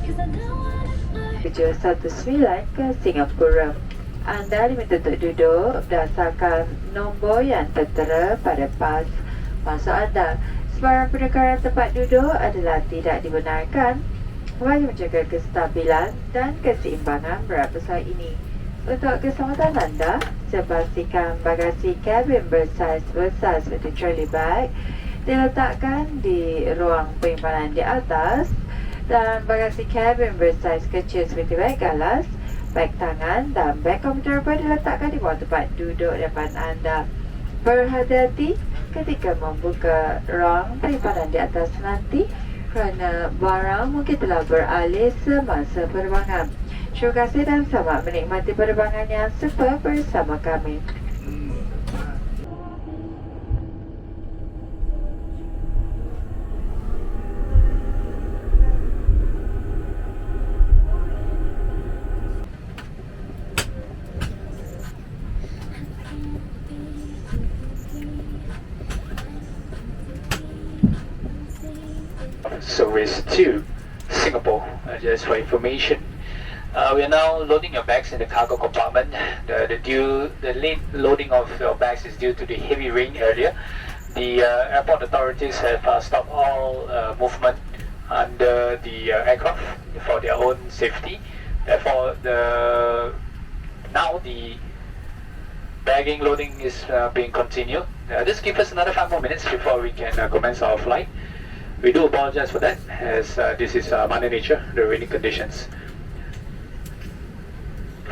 719 ke Singapura. Anda diminta untuk duduk berdasarkan nombor yang tertera pada pas masuk anda. Sebarang penukaran tempat duduk adalah tidak dibenarkan bagi menjaga kestabilan dan keseimbangan berat pesawat ini. Untuk keselamatan anda, pastikan bagasi kabin bersaiz besar seperti trolley bag diletakkan di ruang penyimpanan di atas dan bagasi kabin bersaiz kecil seperti beg galas, beg tangan dan beg komputer pun diletakkan di bawah tempat duduk depan anda. Berhati-hati ketika membuka ruang penyimpanan di atas nanti kerana barang mungkin telah beralih semasa penerbangan. Terima kasih dan selamat menikmati penerbangan yang super bersama kami. Service to Singapore, just for information. We are now loading your bags in the cargo compartment. The late loading of your bags is due to the heavy rain earlier. The airport authorities have stopped all movement under the aircraft for their own safety. Therefore, now the bagging loading is being continued. Just give us another 5 more minutes before we can commence our flight. We do apologize for that, as this is Mother Nature, the rainy conditions.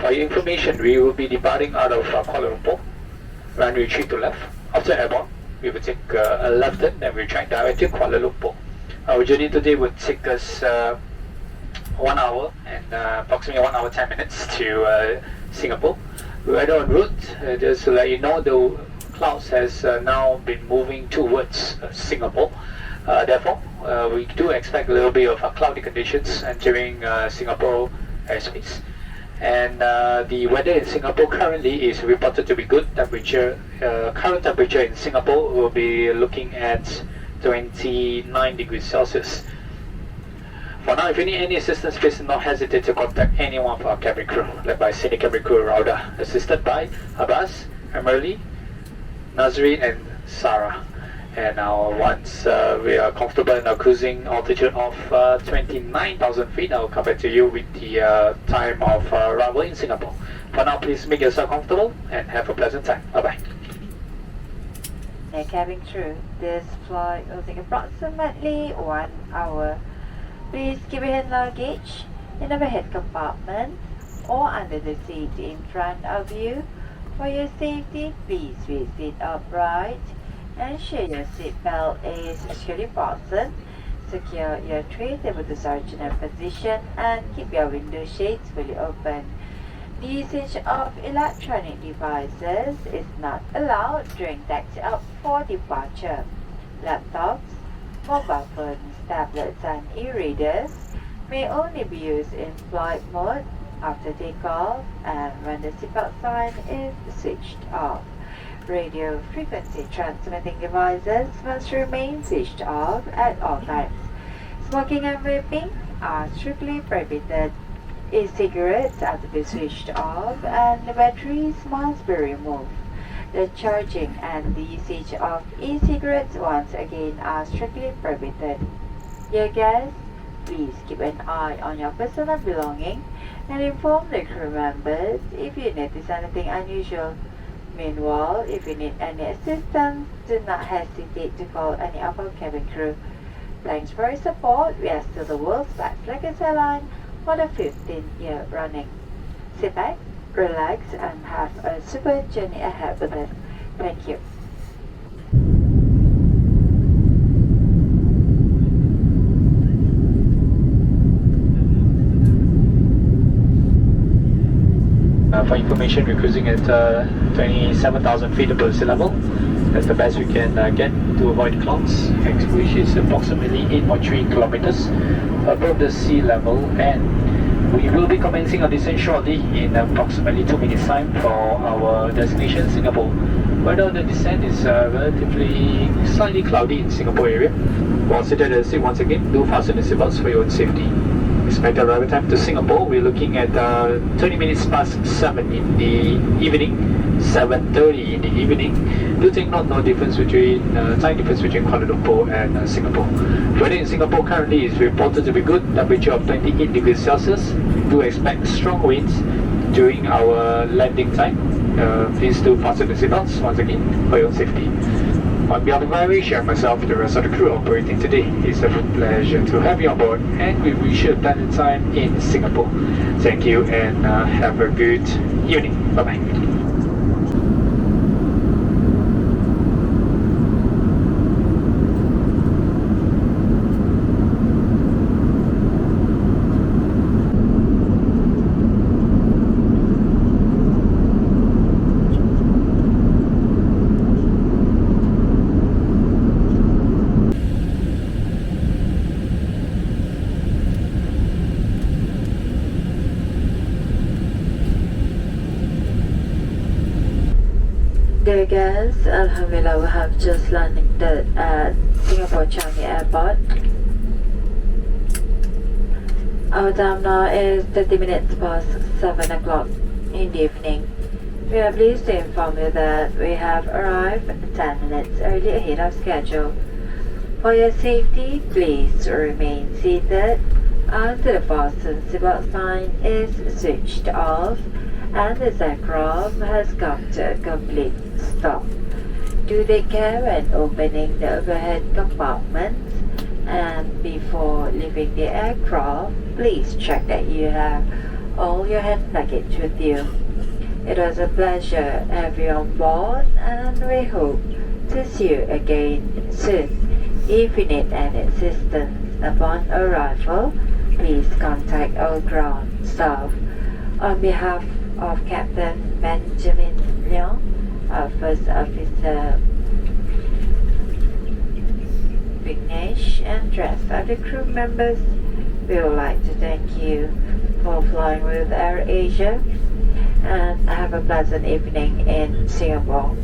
For your information, we will be departing out of Kuala Lumpur, runway 3 to left. After airborne, we will take a left turn and we'll track directly to Kuala Lumpur. Our journey today will take us 1 hour and approximately 1 hour 10 minutes to Singapore. Weather en route, just to let you know, the clouds has now been moving towards Singapore. Therefore, we do expect a little bit of cloudy conditions entering Singapore airspace. And the weather in Singapore currently is reported to be good. Current temperature in Singapore will be looking at 29 degrees Celsius. For now, if you need any assistance, please do not hesitate to contact any one of our cabin crew, led by senior cabin crew Rauda, assisted by Abbas, Emily, Nazreen and Sarah. And now once we are comfortable in our cruising altitude of 29,000 feet, I will come back to you with the time of arrival in Singapore. For now, please make yourself comfortable and have a pleasant time. Bye-bye. Cabin crew, this flight will take approximately 1 hour. Please keep your hand luggage in the overhead compartment or under the seat in front of you. For your safety, please sit upright. Ensure your seatbelt is securely fastened. Secure your tray table to sergeant position and keep your window shades fully open. The usage of electronic devices is not allowed during taxi up for departure. Laptops, mobile phones, tablets and e-readers may only be used in flight mode after takeoff and when the seatbelt sign is switched off. Radio frequency transmitting devices must remain switched off at all times. Smoking and vaping are strictly prohibited. E-cigarettes are to be switched off and the batteries must be removed. The charging and the usage of e-cigarettes once again are strictly prohibited. Dear guests, please keep an eye on your personal belongings and inform the crew members if you notice anything unusual. Meanwhile, if you need any assistance, do not hesitate to call any of our cabin crew. Thanks for your support. We are still the world's fastest airline for the 15th year running. Sit back, relax, and have a super journey ahead with us. Thank you. For information, we're cruising at 27,000 feet above sea level. That's the best we can get to avoid clouds, which is approximately 8.3 kilometers above the sea level. And we will be commencing our descent shortly in approximately 2 minutes time for our destination, Singapore. Weather on the descent is relatively slightly cloudy in Singapore area. While seated at the seat, once again, do fasten the seatbelts for your own safety. expected arrival time to Singapore, we're looking at 20 minutes past 7 in the evening, 7:30 in the evening. Do take note, no difference between time difference between Kuala Lumpur and Singapore. Weather in Singapore currently is reported to be good, temperature of 28 degrees Celsius. Do expect strong winds during our landing time. Please do fasten the seatbelts once again for your safety. On behalf of AirAsia and myself, the rest of the crew operating today, it's a pleasure to have you on board, and we wish you a pleasant time in Singapore. Thank you, and have a good evening. Bye-bye. Dear guests, Alhamdulillah, we have just landed at Singapore Changi Airport. Our time now is 30 minutes past 7 o'clock in the evening. We are pleased to inform you that we have arrived 10 minutes early ahead of schedule. For your safety, please remain seated until the fasten seatbelt sign is switched off and this aircraft has come to a complete stop. Do take care when opening the overhead compartments, and before leaving the aircraft, please check that you have all your hand luggage with you. It was a pleasure to have you on board, and we hope to see you again soon. If you need any assistance upon arrival, please contact our ground staff. On behalf of Captain Benjamin Leong, our First Officer Vignesh, and rest of the crew members, we would like to thank you for flying with AirAsia, and have a pleasant evening in Singapore.